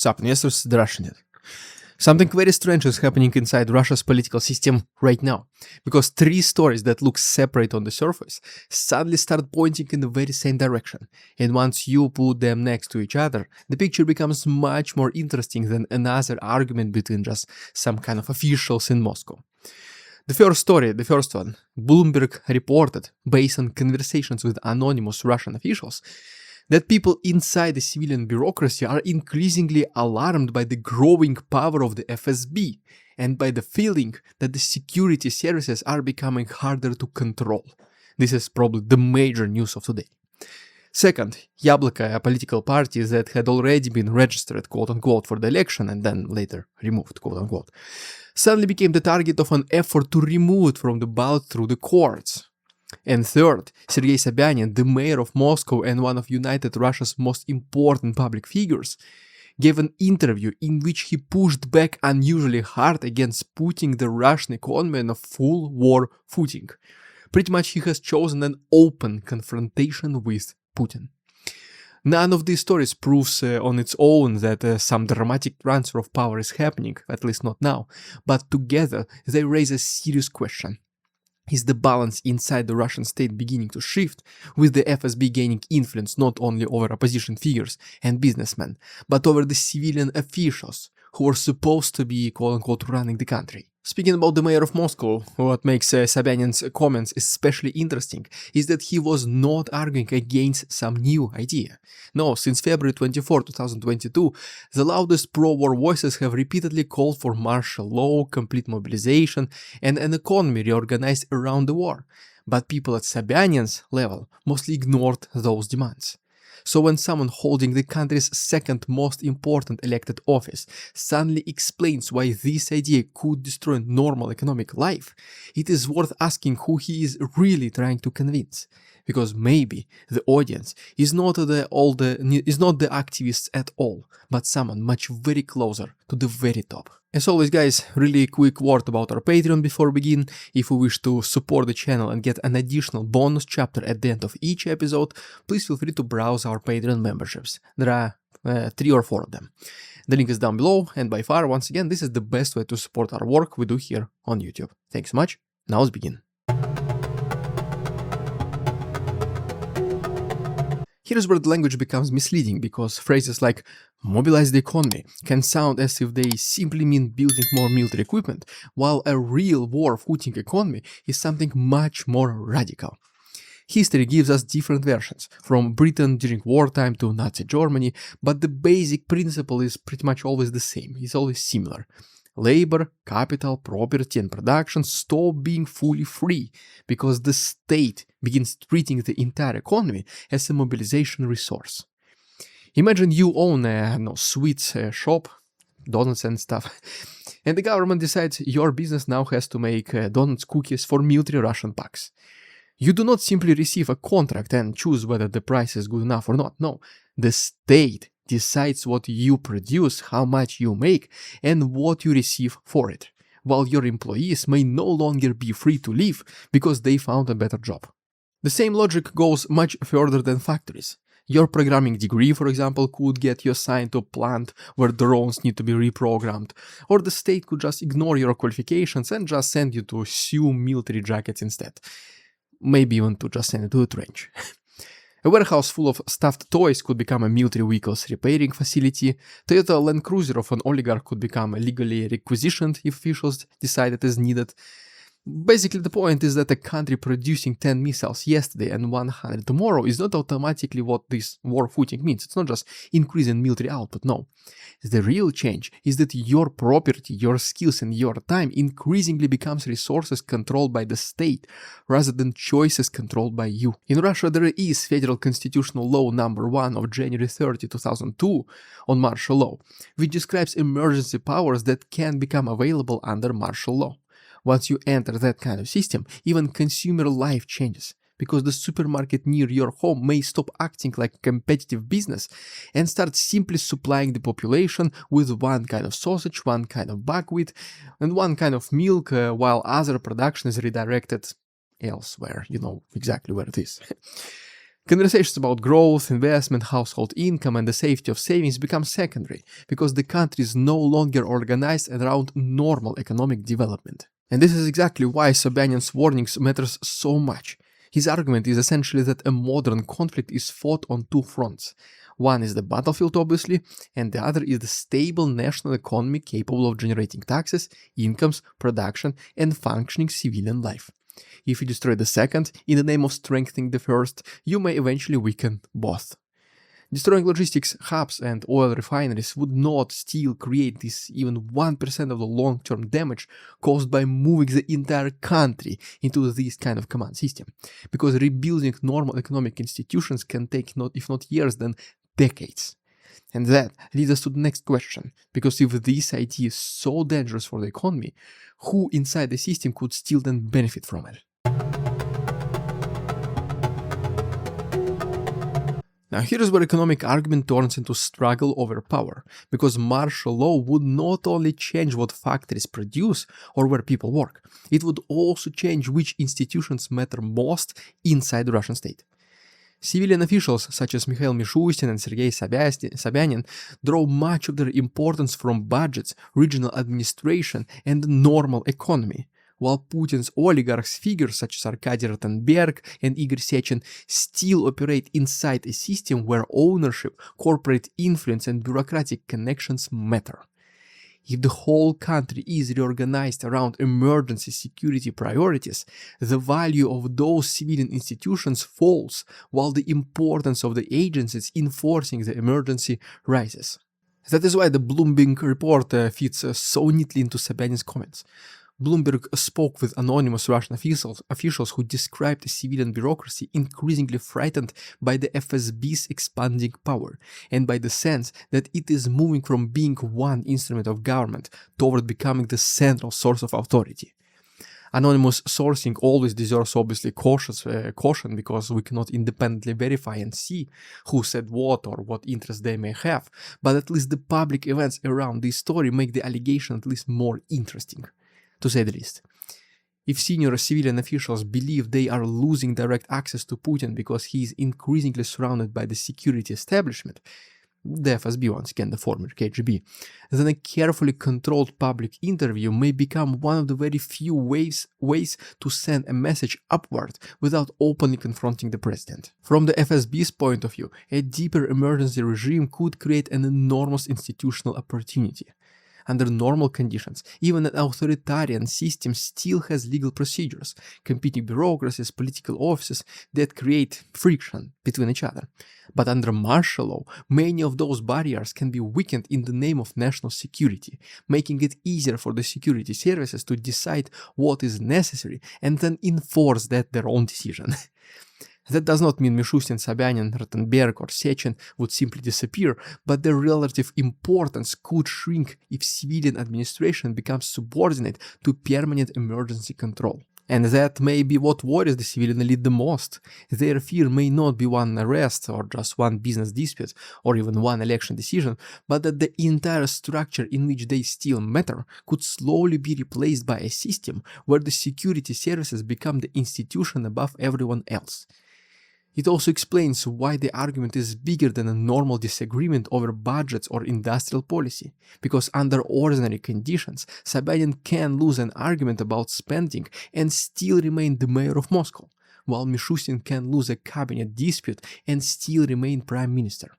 What's up, investors? The Russian net. Something very strange is happening inside Russia's political system right now, because three stories that look separate on the surface suddenly start pointing in the very same direction, and once you put them next to each other, the picture becomes much more interesting than another argument between just some kind of officials in Moscow. The first story, the first one, Bloomberg reported, based on conversations with anonymous Russian officials, that people inside the civilian bureaucracy are increasingly alarmed by the growing power of the FSB and by the feeling that the security services are becoming harder to control. This is probably the major news of today. Second, Yabloko, a political party that had already been registered quote-unquote for the election and then later removed quote-unquote, suddenly became the target of an effort to remove it from the ballot through the courts. And third, Sergei Sobyanin, the mayor of Moscow and one of United Russia's most important public figures, gave an interview in which he pushed back unusually hard against putting the Russian economy on a full war footing. Pretty much he has chosen an open confrontation with Putin. None of these stories proves on its own that some dramatic transfer of power is happening, at least not now, but together they raise a serious question. Is the balance inside the Russian state beginning to shift, with the FSB gaining influence not only over opposition figures and businessmen, but over the civilian officials who are supposed to be quote-unquote running the country? Speaking about the mayor of Moscow, what makes Sobyanin's comments especially interesting is that he was not arguing against some new idea. No, since February 24, 2022, the loudest pro-war voices have repeatedly called for martial law, complete mobilization, and an economy reorganized around the war. But people at Sobyanin's level mostly ignored those demands. So when someone holding the country's second most important elected office suddenly explains why this idea could destroy normal economic life, it is worth asking who he is really trying to convince. Because maybe the audience is not the activists at all, but someone much very closer to the very top. As always guys, really quick word about our Patreon before we begin. If you wish to support the channel and get an additional bonus chapter at the end of each episode, please feel free to browse our Patreon memberships. There are 3 or 4 of them. The link is down below, and by far, once again, this is the best way to support our work we do here on YouTube. Thanks so much. Now let's begin. Here's where the language becomes misleading, because phrases like mobilize the economy can sound as if they simply mean building more military equipment, while a real war-footing economy is something much more radical. History gives us different versions, from Britain during wartime to Nazi Germany, but the basic principle is pretty much always the same, it's always similar. Labor, capital, property and production stop being fully free because the state begins treating the entire economy as a mobilization resource. Imagine you own a sweets shop, donuts and stuff, and the government decides your business now has to make donuts cookies for military Russian packs. You do not simply receive a contract and choose whether the price is good enough or not. No, the state decides what you produce, how much you make, and what you receive for it, while your employees may no longer be free to leave because they found a better job. The same logic goes much further than factories. Your programming degree, for example, could get you assigned to a plant where drones need to be reprogrammed, or the state could just ignore your qualifications and just send you to sew military jackets instead. Maybe even to just send you to a trench. A warehouse full of stuffed toys could become a military vehicles repairing facility. Toyota Land Cruiser of an oligarch could become legally requisitioned if officials decide it is needed. Basically, the point is that a country producing 10 missiles yesterday and 100 tomorrow is not automatically what this war footing means. It's not just increase in military output, no. The real change is that your property, your skills and your time increasingly becomes resources controlled by the state rather than choices controlled by you. In Russia, there is Federal Constitutional Law number 1 of January 30, 2002 on martial law, which describes emergency powers that can become available under martial law. Once you enter that kind of system, even consumer life changes, because the supermarket near your home may stop acting like a competitive business and start simply supplying the population with one kind of sausage, one kind of buckwheat, and one kind of milk, while other production is redirected elsewhere. You know exactly where it is. Conversations about growth, investment, household income, and the safety of savings become secondary because the country is no longer organized around normal economic development. And this is exactly why Sobyanin's warnings matters so much. His argument is essentially that a modern conflict is fought on two fronts. One is the battlefield, obviously, and the other is the stable national economy capable of generating taxes, incomes, production, and functioning civilian life. If you destroy the second in the name of strengthening the first, you may eventually weaken both. Destroying logistics hubs and oil refineries would not still create this even 1% of the long-term damage caused by moving the entire country into this kind of command system, because rebuilding normal economic institutions can take if not years, then decades. And that leads us to the next question, because if this idea is so dangerous for the economy, who inside the system could still then benefit from it? Now here is where economic argument turns into struggle over power, because martial law would not only change what factories produce or where people work, it would also change which institutions matter most inside the Russian state. Civilian officials such as Mikhail Mishustin and Sergei Sobyanin draw much of their importance from budgets, regional administration, and the normal economy, while Putin's oligarchs figures such as Arkady Rotenberg and Igor Sechin still operate inside a system where ownership, corporate influence, and bureaucratic connections matter. If the whole country is reorganized around emergency security priorities, the value of those civilian institutions falls, while the importance of the agencies enforcing the emergency rises. That is why the Bloomberg report fits so neatly into Sobyanin's comments. Bloomberg spoke with anonymous Russian officials who described the civilian bureaucracy increasingly frightened by the FSB's expanding power and by the sense that it is moving from being one instrument of government toward becoming the central source of authority. Anonymous sourcing always deserves obviously caution because we cannot independently verify and see who said what or what interest they may have, but at least the public events around this story make the allegation at least more interesting, to say the least. If senior civilian officials believe they are losing direct access to Putin because he is increasingly surrounded by the security establishment, the FSB once again, the former KGB, then a carefully controlled public interview may become one of the very few ways to send a message upward without openly confronting the president. From the FSB's point of view, a deeper emergency regime could create an enormous institutional opportunity. Under normal conditions, even an authoritarian system still has legal procedures, competing bureaucracies, political offices that create friction between each other. But under martial law, many of those barriers can be weakened in the name of national security, making it easier for the security services to decide what is necessary and then enforce their own decision. That does not mean Mishustin, Sobyanin, Rotenberg, or Sechin would simply disappear, but their relative importance could shrink if civilian administration becomes subordinate to permanent emergency control. And that may be what worries the civilian elite the most. Their fear may not be one arrest or just one business dispute or even one election decision, but that the entire structure in which they still matter could slowly be replaced by a system where the security services become the institution above everyone else. It also explains why the argument is bigger than a normal disagreement over budgets or industrial policy, because under ordinary conditions, Sobyanin can lose an argument about spending and still remain the mayor of Moscow, while Mishustin can lose a cabinet dispute and still remain prime minister.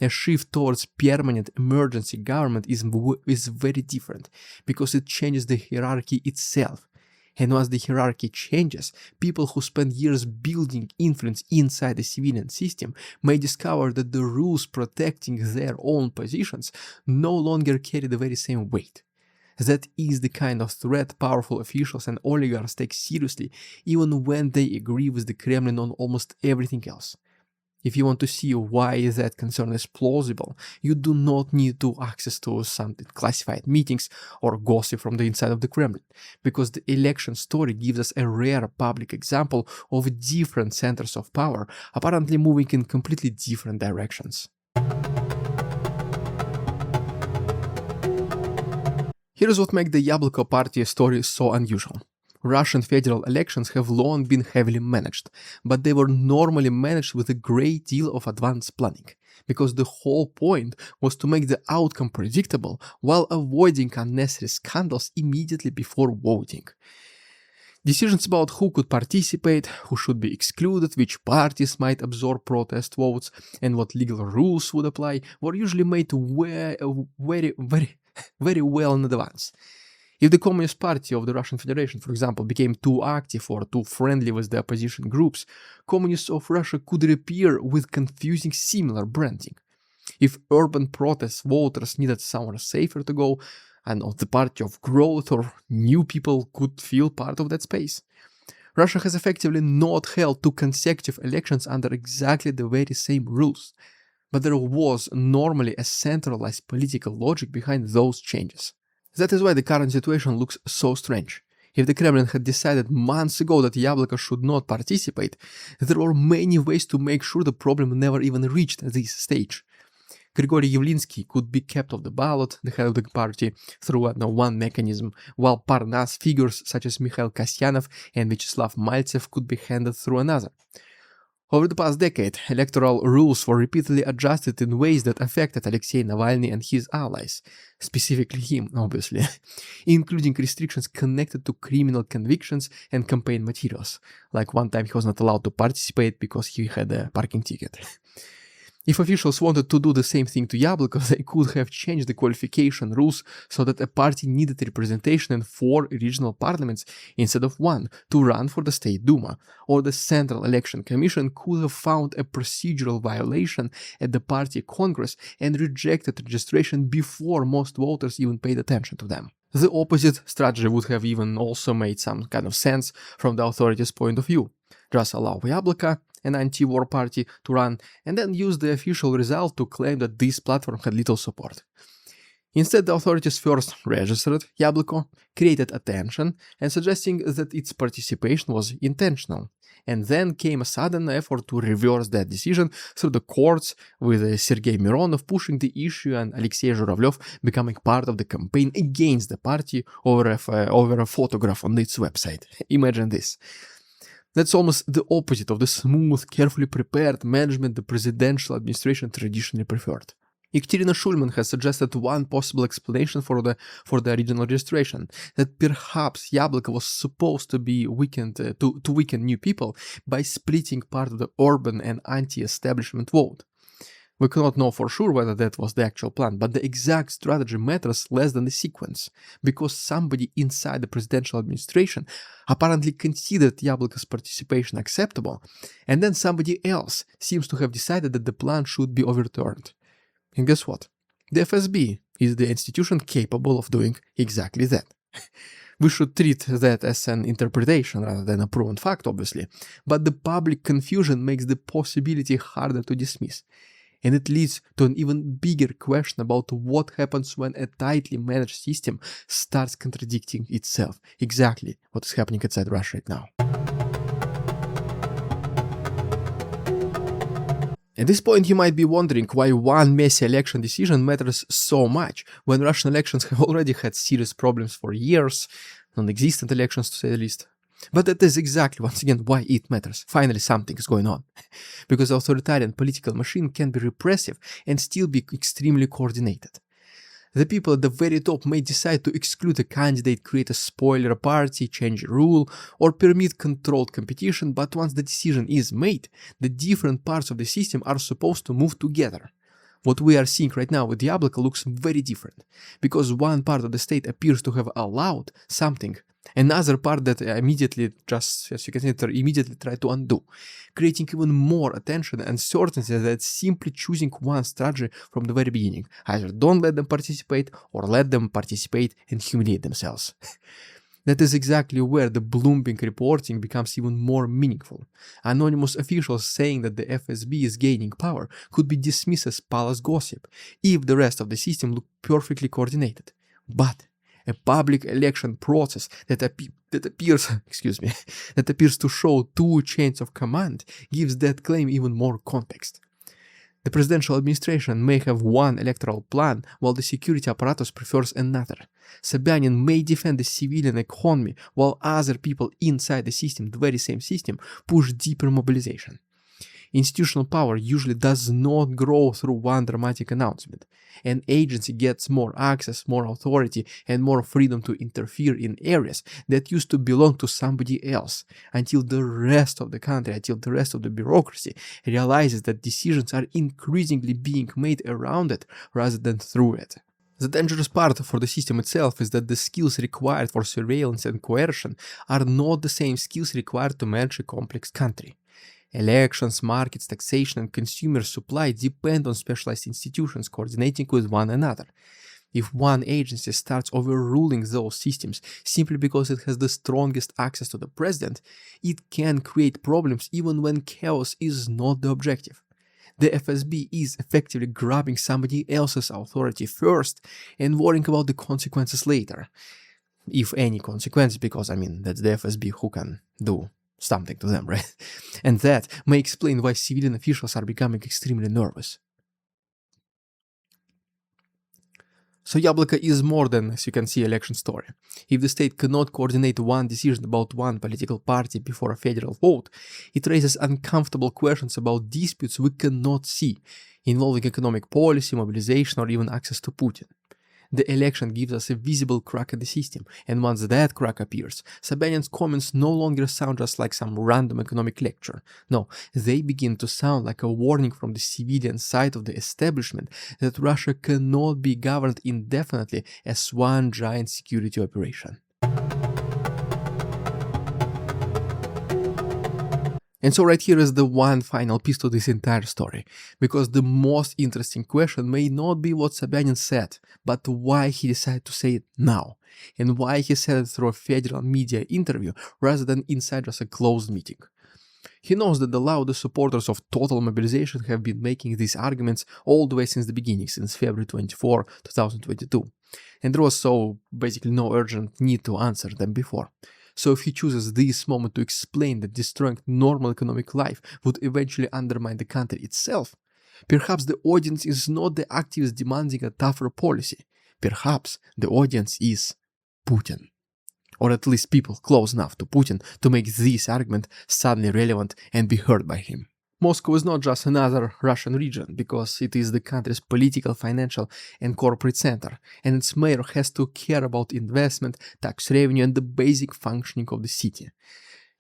A shift towards permanent emergency government is very different, because it changes the hierarchy itself. And once the hierarchy changes, people who spend years building influence inside the civilian system may discover that the rules protecting their own positions no longer carry the very same weight. That is the kind of threat powerful officials and oligarchs take seriously, even when they agree with the Kremlin on almost everything else. If you want to see why that concern is plausible, you do not need to access to some classified meetings or gossip from the inside of the Kremlin, because the election story gives us a rare public example of different centers of power apparently moving in completely different directions. Here's what makes the Yabloko party story so unusual. Russian federal elections have long been heavily managed, but they were normally managed with a great deal of advanced planning, because the whole point was to make the outcome predictable while avoiding unnecessary scandals immediately before voting. Decisions about who could participate, who should be excluded, which parties might absorb protest votes, and what legal rules would apply were usually made very well in advance. If the Communist Party of the Russian Federation, for example, became too active or too friendly with the opposition groups, communists of Russia could reappear with confusing similar branding. If urban protest voters needed somewhere safer to go, and of the party of growth or new people could feel part of that space. Russia has effectively not held 2 consecutive elections under exactly the very same rules, but there was normally a centralized political logic behind those changes. That is why the current situation looks so strange. If the Kremlin had decided months ago that Yabloko should not participate, there were many ways to make sure the problem never even reached this stage. Grigory Yavlinsky could be kept off the ballot, the head of the party, through one mechanism, while Parnas figures such as Mikhail Kasyanov and Vyacheslav Maltsev could be handled through another. Over the past decade, electoral rules were repeatedly adjusted in ways that affected Alexei Navalny and his allies, specifically him, obviously, including restrictions connected to criminal convictions and campaign materials, like one time he was not allowed to participate because he had a parking ticket. If officials wanted to do the same thing to Yabloko, they could have changed the qualification rules so that a party needed representation in 4 regional parliaments instead of 1 to run for the State Duma, or the Central Election Commission could have found a procedural violation at the party congress and rejected registration before most voters even paid attention to them. The opposite strategy would have even also made some kind of sense from the authorities' point of view. Just allow Yabloko, an anti-war party, to run, and then use the official result to claim that this platform had little support. Instead, the authorities first registered Yabloko, created attention, and suggesting that its participation was intentional, and then came a sudden effort to reverse that decision through the courts, with Sergei Mironov pushing the issue and Alexei Zhuravlev becoming part of the campaign against the party over a photograph on its website. Imagine this. That's almost the opposite of the smooth, carefully prepared management the presidential administration traditionally preferred. Ekaterina Shulman has suggested one possible explanation for the original registration, that perhaps Yabloko was supposed to be weakened to weaken new people by splitting part of the urban and anti-establishment vote. We cannot know for sure whether that was the actual plan, but the exact strategy matters less than the sequence, because somebody inside the presidential administration apparently considered Yabloko's participation acceptable, and then somebody else seems to have decided that the plan should be overturned. And guess what? The FSB is the institution capable of doing exactly that. We should treat that as an interpretation rather than a proven fact, obviously, but the public confusion makes the possibility harder to dismiss. And it leads to an even bigger question about what happens when a tightly managed system starts contradicting itself. Exactly what is happening inside Russia right now. At this point, you might be wondering why one messy election decision matters so much when Russian elections have already had serious problems for years, non-existent elections to say the least. But that is exactly, once again, why it matters. Finally, something is going on. Because the authoritarian political machine can be repressive and still be extremely coordinated. The people at the very top may decide to exclude a candidate, create a spoiler party, change a rule, or permit controlled competition, but once the decision is made, the different parts of the system are supposed to move together. What we are seeing right now with Yabloko looks very different, because one part of the state appears to have allowed something, another part that immediately, just as you can see, immediately try to undo, creating even more attention and certainty that simply choosing one strategy from the very beginning. Either don't let them participate or let them participate and humiliate themselves. That is exactly where the Bloomberg reporting becomes even more meaningful. Anonymous officials saying that the FSB is gaining power could be dismissed as palace gossip if the rest of the system looked perfectly coordinated. But a public election process that appears to show 2 chains of command gives that claim even more context. The presidential administration may have one electoral plan while the security apparatus prefers another. Sobyanin may defend the civilian economy while other people inside the system, the very same system, push deeper mobilization. Institutional power usually does not grow through one dramatic announcement. An agency gets more access, more authority, and more freedom to interfere in areas that used to belong to somebody else, until the rest of the country, until the rest of the bureaucracy realizes that decisions are increasingly being made around it rather than through it. The dangerous part for the system itself is that the skills required for surveillance and coercion are not the same skills required to manage a complex country. Elections, markets, taxation, and consumer supply depend on specialized institutions coordinating with one another. If one agency starts overruling those systems simply because it has the strongest access to the president, it can create problems even when chaos is not the objective. The FSB is effectively grabbing somebody else's authority first and worrying about the consequences later. If any consequences, because that's the FSB who can do something to them, right? And that may explain why civilian officials are becoming extremely nervous. So Yabloko is more than, as you can see, election story. If the state cannot coordinate one decision about one political party before a federal vote, it raises uncomfortable questions about disputes we cannot see, involving economic policy, mobilization, or even access to Putin. The election gives us a visible crack in the system, and once that crack appears, Sobyanin's comments no longer sound just like some random economic lecture. No, they begin to sound like a warning from the civilian side of the establishment that Russia cannot be governed indefinitely as one giant security operation. And so right here is the one final piece to this entire story, because the most interesting question may not be what Sobyanin said, but why he decided to say it now, and why he said it through a federal media interview rather than inside just a closed meeting. He knows that the loudest supporters of total mobilization have been making these arguments all the way since the beginning, since February 24, 2022, and there was so basically no urgent need to answer them before. So if he chooses this moment to explain that destroying normal economic life would eventually undermine the country itself, perhaps the audience is not the activists demanding a tougher policy. Perhaps the audience is Putin. Or at least people close enough to Putin to make this argument suddenly relevant and be heard by him. Moscow is not just another Russian region, because it is the country's political, financial, and corporate center, and its mayor has to care about investment, tax revenue, and the basic functioning of the city.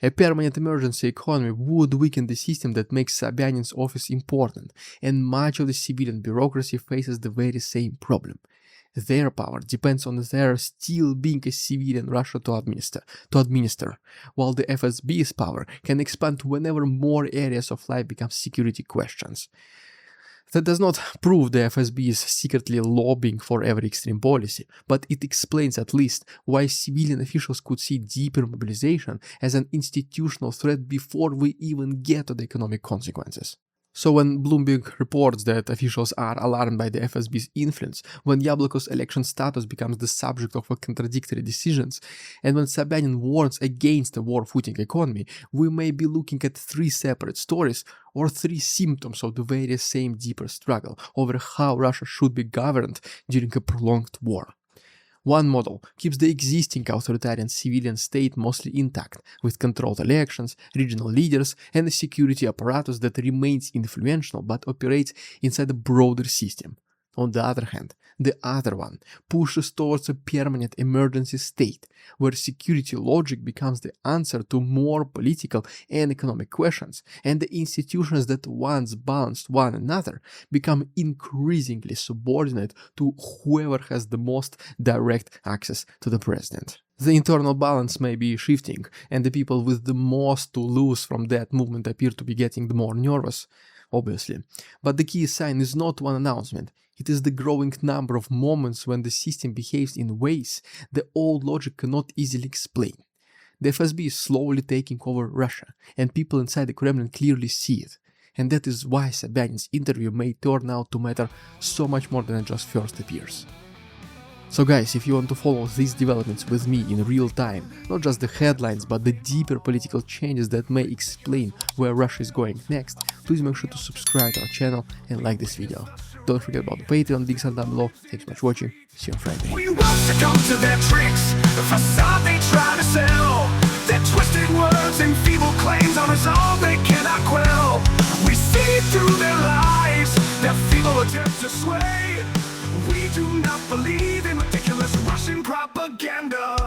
A permanent emergency economy would weaken the system that makes Sobyanin's office important, and much of the civilian bureaucracy faces the very same problem. Their power depends on there still being a civilian Russia to administer, while the FSB's power can expand whenever more areas of life become security questions. That does not prove the FSB is secretly lobbying for every extreme policy, but it explains at least why civilian officials could see deeper mobilization as an institutional threat before we even get to the economic consequences. So when Bloomberg reports that officials are alarmed by the FSB's influence, when Yabloko's election status becomes the subject of contradictory decisions, and when Sobyanin warns against a war-footing economy, we may be looking at three separate stories or three symptoms of the very same deeper struggle over how Russia should be governed during a prolonged war. One model keeps the existing authoritarian civilian state mostly intact, with controlled elections, regional leaders, and a security apparatus that remains influential but operates inside a broader system. On the other hand, the other one pushes towards a permanent emergency state, where security logic becomes the answer to more political and economic questions, and the institutions that once balanced one another become increasingly subordinate to whoever has the most direct access to the president. The internal balance may be shifting, and the people with the most to lose from that movement appear to be getting more nervous, obviously. But the key sign is not one announcement. It is the growing number of moments when the system behaves in ways the old logic cannot easily explain. The FSB is slowly taking over Russia, and people inside the Kremlin clearly see it. And that is why Sobyanin's interview may turn out to matter so much more than it just first appears. So guys, if you want to follow these developments with me in real time, not just the headlines but the deeper political changes that may explain where Russia is going next, please make sure to subscribe to our channel and like this video. Don't forget about the Patreon, links are down below. Thanks so much for watching, see you on Friday. We won't succumb to their tricks, the facade they try to sell. Their twisted words and feeble claims on us all they cannot quell. We see through their lies, their feeble attempts to sway. We do not believe in ridiculous Russian propaganda.